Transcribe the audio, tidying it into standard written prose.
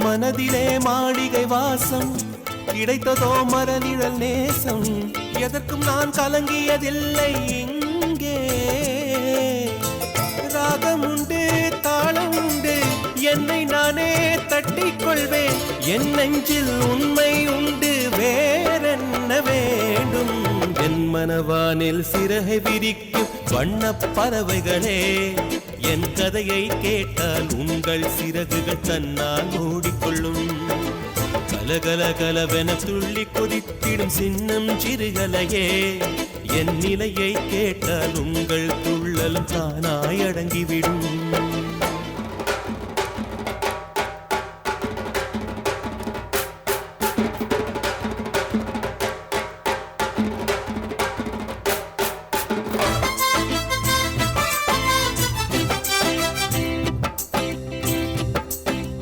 மனதிலே மாளிகை வாசம் கிடைத்ததோ மரநிழல் நேசம் எதற்கும் நான் கலங்கியதில்லை இங்கே ராகம் உண்டு தாளம் உண்டு என்னை நானே தட்டிக் கொள்வேன் என் நெஞ்சில் உண்மை உண்டு வேறென்ன வேண்டும் என் மனவானில் சிறகை விரிக்கும் வண்ணப் பறவைகளே என் கதையை கேட்டால் உங்கள் சிறகுகள் தன்னால் மூடிக்கொள்ளும் கலகல கலவென துள்ளி கொதித்திடும் சின்னம் சிறுகலையே என் நிலையை கேட்டால் உங்கள் துள்ளலும் தானாய் அடங்கிவிடும்